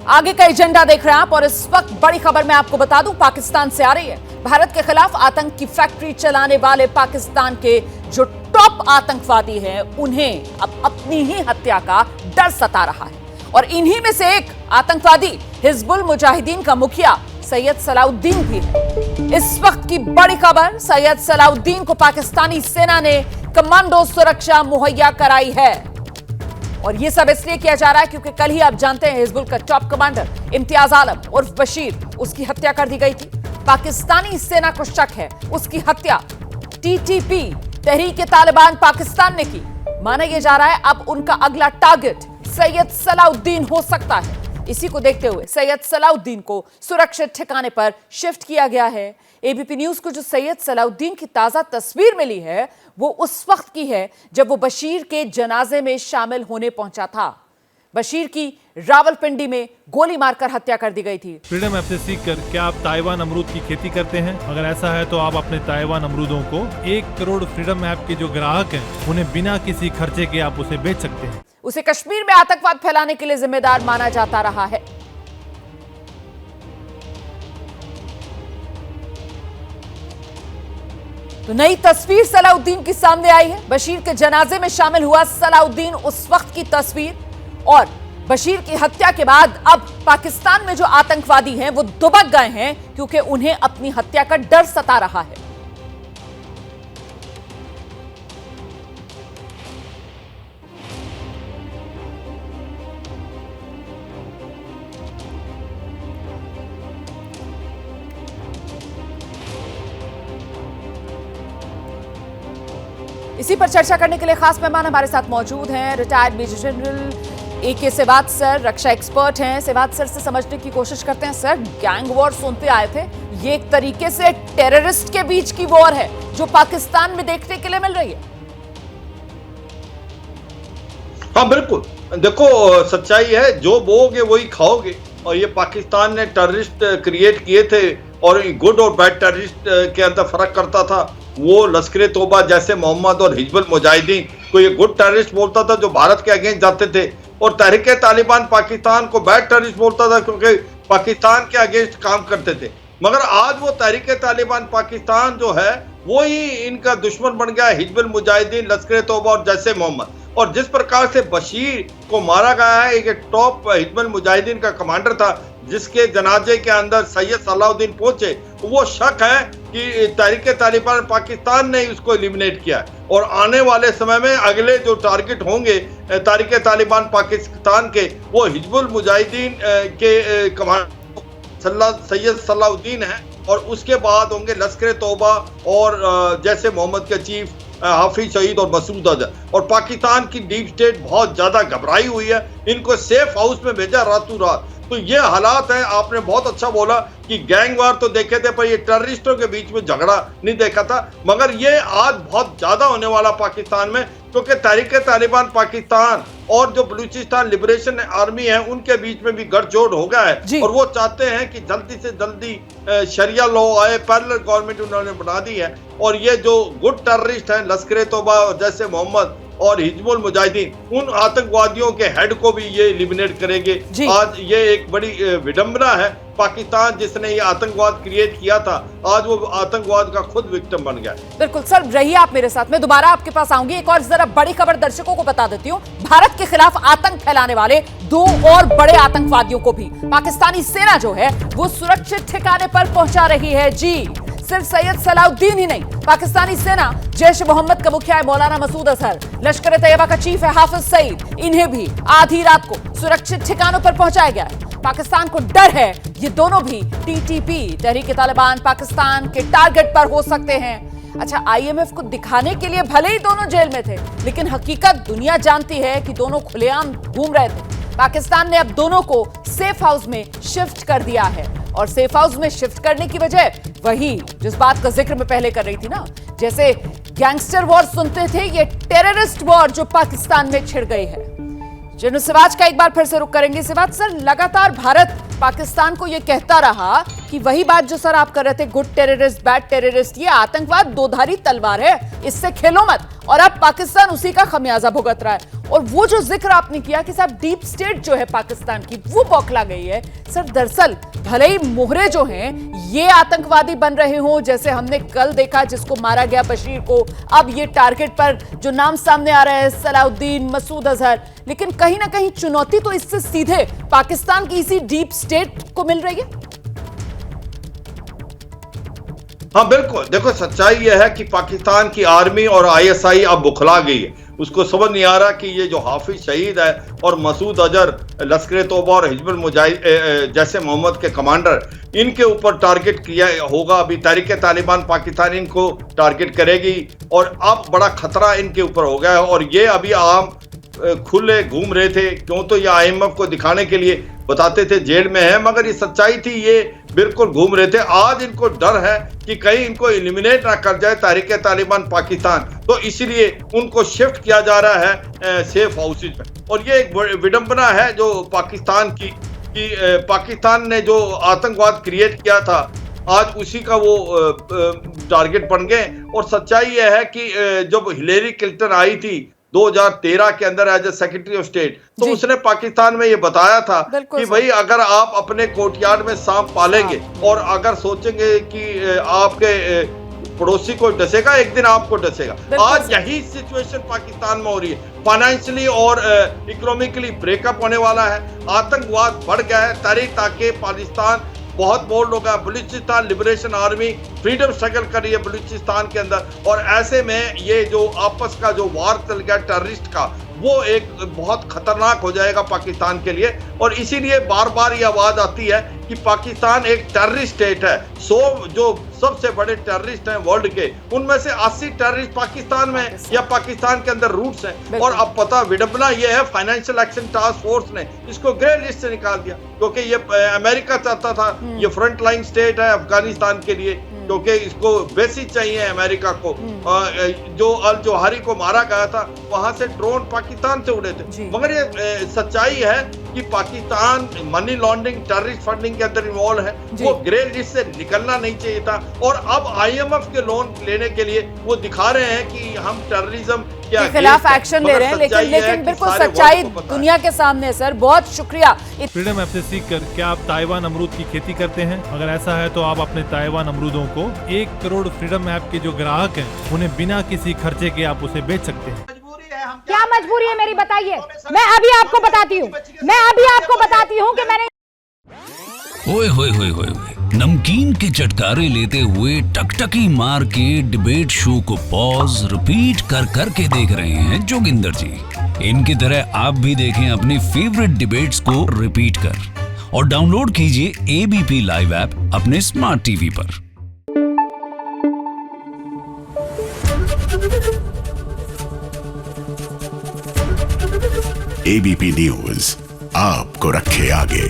आगे का एजेंडा देख रहे हैं आप और इस वक्त बड़ी खबर मैं आपको बता दूं, पाकिस्तान से आ रही है। भारत के खिलाफ आतंक की फैक्ट्री चलाने वाले पाकिस्तान के जो टॉप आतंकवादी हैं, उन्हें अब अपनी ही हत्या का डर सता रहा है और इन्हीं में से एक आतंकवादी हिजबुल मुजाहिदीन का मुखिया सैयद सलाउद्दीन भी है। इस वक्त की बड़ी खबर, सैयद सलाउद्दीन को पाकिस्तानी सेना ने कमांडो सुरक्षा मुहैया कराई है और यह सब इसलिए किया जा रहा है क्योंकि कल ही आप जानते हैं हिजबुल का टॉप कमांडर इम्तियाज आलम उर्फ बशीर, उसकी हत्या कर दी गई थी। पाकिस्तानी सेना को शक है उसकी हत्या टीटीपी तहरीक तालिबान पाकिस्तान ने की। माना यह जा रहा है अब उनका अगला टारगेट सैयद सलाउद्दीन हो सकता है। इसी को देखते हुए सैयद सलाउद्दीन को सुरक्षित ठिकाने पर शिफ्ट किया गया है। एबीपी न्यूज को जो सैयद सलाउद्दीन की ताजा तस्वीर मिली है वो उस वक्त की है जब वो बशीर के जनाजे में शामिल होने पहुंचा था। बशीर की रावलपिंडी में गोली मारकर हत्या कर दी गई थी। फ्रीडम ऐप से सीखकर क्या आप ताइवान अमरूद की खेती करते हैं? अगर ऐसा है तो आप अपने ताइवान अमरूदों को 1 करोड़ फ्रीडम ऐप के जो ग्राहक हैं उन्हें बिना किसी खर्चे के आप उसे बेच सकते हैं। उसे कश्मीर में आतंकवाद फैलाने के लिए जिम्मेदार माना जाता रहा है। तो नई तस्वीर सलाउद्दीन की सामने आई है। बशीर के जनाजे में शामिल हुआ सलाउद्दीन, उस वक्त की तस्वीर। और बशीर की हत्या के बाद अब पाकिस्तान में जो आतंकवादी हैं वो दुबक गए हैं क्योंकि उन्हें अपनी हत्या का डर सता रहा है। इसी पर चर्चा करने के लिए खास मेहमान हमारे साथ मौजूद हैं रिटायर्ड मेजर जनरल AK सेवात सर, रक्षा एक्सपर्ट हैं। सेवात सर से समझने की कोशिश करते हैं। सर, गैंग वॉर सुनते आए थे, ये एक तरीके से टेररिस्ट के बीच की वॉर है जो पाकिस्तान में देखने के लिए मिल रही है। हाँ बिल्कुल, देखो सच्चाई है, जो बोओगे वही खाओगे। और ये पाकिस्तान ने टेररिस्ट क्रिएट किए थे और गुड और बैड टेररिस्ट के अंदर फर्क करता था। वो लश्कर तोबा जैसे मोहम्मद और हिजबुल मुजाहिदीन को ये गुड टेररिस्ट बोलता था जो भारत के अगेंस्ट जाते थे, और तहरीक तालिबान पाकिस्तान को बैड टेररिस्ट बोलता था क्योंकि पाकिस्तान के अगेंस्ट काम करते थे। मगर आज वो तहरीक तालिबान पाकिस्तान जो है वो ही इनका दुश्मन बन गया, हिजबुल मुजाहिदीन, लश्कर तोबा और जैसे मोहम्मद। और जिस प्रकार से बशीर को मारा गया है, एक टॉप हिजबुल मुजाहिदीन का कमांडर था जिसके जनाजे के अंदर सैयद सलाउद्दीन पहुंचे, वो शक है कि तहरीक तालिबान पाकिस्तान ने उसको एलिमिनेट किया है। और आने वाले समय में अगले जो टारगेट होंगे तहरीक तालिबान पाकिस्तान के, वो हिजबुल मुजाहिदीन के कमांडर सैयद सलाउद्दीन है और उसके बाद होंगे लश्कर तोबा और जैसे मोहम्मद के चीफ हाफिज सईद और मसूद अजहर। और पाकिस्तान की डीप स्टेट बहुत ज्यादा घबराई हुई है, इनको सेफ हाउस में भेजा रातों रात। तो ये हालात है। आपने बहुत अच्छा बोला कि गैंग वार तो देखे थे पर ये टेररिस्टों के बीच में झगड़ा नहीं देखा था, मगर ये आज बहुत ज्यादा होने वाला पाकिस्तान में, क्योंकि तहरीक तालिबान पाकिस्तान और जो बलूचिस्तान लिबरेशन आर्मी है उनके बीच में भी गठजोड़ हो गया है और वो चाहते हैं कि जल्दी से जल्दी शरिया लॉ आए। पैरेलल गवर्नमेंट उन्होंने बना दी है और ये जो गुड टेररिस्ट हैं लश्कर तोबा जैसे मोहम्मद और हिजबुल मुजाहिदीन, उन आतंकवादियों के हेड को भी ये एलिमिनेट करेंगे। आज ये एक बड़ी विडंबना है। पाकिस्तान जिसने ये आतंकवाद क्रिएट किया था, आज वो आतंकवाद का खुद विक्टिम बन गया। बिल्कुल सर, रहिए आप मेरे साथ, मैं दोबारा आपके पास आऊंगी। एक और जरा बड़ी खबर दर्शकों को बता देती हूँ। भारत के खिलाफ आतंक फैलाने वाले 2 और बड़े आतंकवादियों को भी पाकिस्तानी सेना जो है वो सुरक्षित ठिकाने पर पहुंचा रही है। जी, सिर्फ सैयद सलाउद्दीन ही नहीं, पाकिस्तानी सेना जैश मोहम्मद का मुखिया है मौलाना मसूद अजहर, लश्कर तैयबा का चीफ है हाफिज सईद, इन्हें भी आधी रात को सुरक्षित ठिकानों पर पहुंचाया गया है। पाकिस्तान को डर है ये दोनों भी टीटीपी तहरीक तालिबान पाकिस्तान के टारगेट पर हो सकते हैं। अच्छा, IMF को दिखाने के लिए भले ही दोनों जेल में थे, लेकिन हकीकत दुनिया जानती है कि दोनों खुलेआम घूम रहे थे। पाकिस्तान ने अब दोनों को सेफ हाउस में शिफ्ट कर दिया है और सेफ हाउस में शिफ्ट करने की वजह वही जिस बात का जिक्र मैं पहले कर रही थी ना, जैसे गैंगस्टर वॉर सुनते थे, ये टेररिस्ट वॉर जो पाकिस्तान में छिड़ गई है। जनरल सिवाज का एक बार फिर से रुख करेंगे। सिवाज सर, लगातार भारत पाकिस्तान को ये कहता रहा कि वही बात जो सर आप कर रहे थे, गुड टेररिस्ट बैड टेररिस्ट, ये आतंकवाद दोधारी तलवार है, इससे खेलो मत। और अब पाकिस्तान उसी का खमियाजा भुगत रहा है। और वो जो जिक्र आपने किया कि साहब डीप स्टेट जो है पाकिस्तान की वो बौखला गई है, सर दरअसल भले ही मोहरे जो हैं ये आतंकवादी बन रहे हो, जैसे हमने कल देखा जिसको मारा गया बशीर को, अब ये टारगेट पर जो नाम सामने आ रहा है सलाउद्दीन, मसूद अजहर, लेकिन कहीं ना कहीं चुनौती तो इससे सीधे पाकिस्तान की इसी डीप स्टेट को मिल रही है। हाँ बिल्कुल, देखो सच्चाई यह है कि पाकिस्तान की आर्मी और आईएसआई अब बुखला गई है। उसको समझ नहीं आ रहा कि ये जो हाफिज शहीद है और मसूद अजहर, लश्कर तौबा और हिजबुल मुजाहिदीन जैसे मोहम्मद के कमांडर, इनके ऊपर टारगेट किया होगा। अभी तहरीक तालिबान पाकिस्तान इनको टारगेट करेगी और अब बड़ा खतरा इनके ऊपर हो गया है। और ये अभी आम खुले घूम रहे थे, क्यों तो ये आईएमएफ को दिखाने के लिए बताते थे जेल में है, मगर ये सच्चाई थी, ये बिल्कुल घूम रहे थे। आज इनको डर है कि कहीं इनको एलिमिनेट ना कर जाए तहरीक तालिबान पाकिस्तान, तो इसलिए उनको शिफ्ट किया जा रहा है सेफ हाउसेज में। और ये एक विडंबना है जो पाकिस्तान की कि पाकिस्तान ने जो आतंकवाद क्रिएट किया था आज उसी का वो टारगेट बन गए। और सच्चाई यह है कि जब हिलेरी क्लिंटन आई थी 2013 के अंदर as a secretary of state, तो उसने पाकिस्तान में ये बताया था कि भाई अगर आप अपने कोर्टयार्ड में सांप पालेंगे और अगर सोचेंगे कि आपके पड़ोसी को डसेगा, एक दिन आपको डसेगा। आज यही सिचुएशन पाकिस्तान में हो रही है। फाइनेंशियली और इकोनॉमिकली ब्रेकअप होने वाला है, आतंकवाद बढ़ गया है, ताकि पाकिस्तान बहुत बोल्ड होगा। Balochistan liberation army freedom struggle कर रही है बलूचिस्तान के अंदर, और ऐसे में ये जो आपस का जो वार चल गया टेररिस्ट का, वो एक बहुत खतरनाक हो जाएगा पाकिस्तान के लिए। और इसीलिए बार बार ये आवाज आती है कि पाकिस्तान एक टेररिस्ट स्टेट है। 100 जो सबसे बड़े टेररिस्ट हैं वर्ल्ड के, उनमें से 80 टेररिस्ट पाकिस्तान में या पाकिस्तान के अंदर रूट्स हैं। और अब पता विडंबना ये है, फाइनेंशियल एक्शन टास्क फोर्स ने इसको ग्रे लिस्ट से निकाल दिया, क्योंकि ये अमेरिका चाहता था ये फ्रंट लाइन स्टेट है अफगानिस्तान के लिए, क्योंकि इसको बेसिस चाहिए अमेरिका को। जो अल जोहारी को मारा गया था वहां से ड्रोन पाकिस्तान से उड़े थे। मगर ये सच्चाई है कि Pakistan money laundering, terrorist funding के अंदर इन्वॉल्व है, वो ग्रे लिस्ट से निकलना नहीं चाहिए था। और अब आईएमएफ के लोन लेने के लिए वो दिखा रहे हैं कि हम टेररिज्म के खिलाफ एक्शन ले रहे हैं, लेकिन बिल्कुल सच्चाई दुनिया के सामने। सर बहुत शुक्रिया। फ्रीडम ऐप से सीखकर क्या आप ताइवान अमरूद की खेती करते हैं? अगर ऐसा है तो आप अपने ताइवान अमरूदों को 1 करोड़ फ्रीडम ऐप के जो ग्राहक हैं उन्हें बिना किसी खर्चे के आप उसे बेच सकते हैं। क्या मजबूरी है मेरी, बताइए। मैं अभी आपको बताती हूँ कि मैंने ओए होए होए होए, नमकीन के चटकारे लेते हुए टकटकी मार के डिबेट शो को पॉज रिपीट कर करके देख रहे हैं जोगिंदर जी। इनकी तरह आप भी देखें अपनी फेवरेट डिबेट्स को रिपीट कर और डाउनलोड कीजिए एबीपी लाइव ऐप अपने स्मार्ट टीवी पर। एबीपी न्यूज आपको रखे आगे।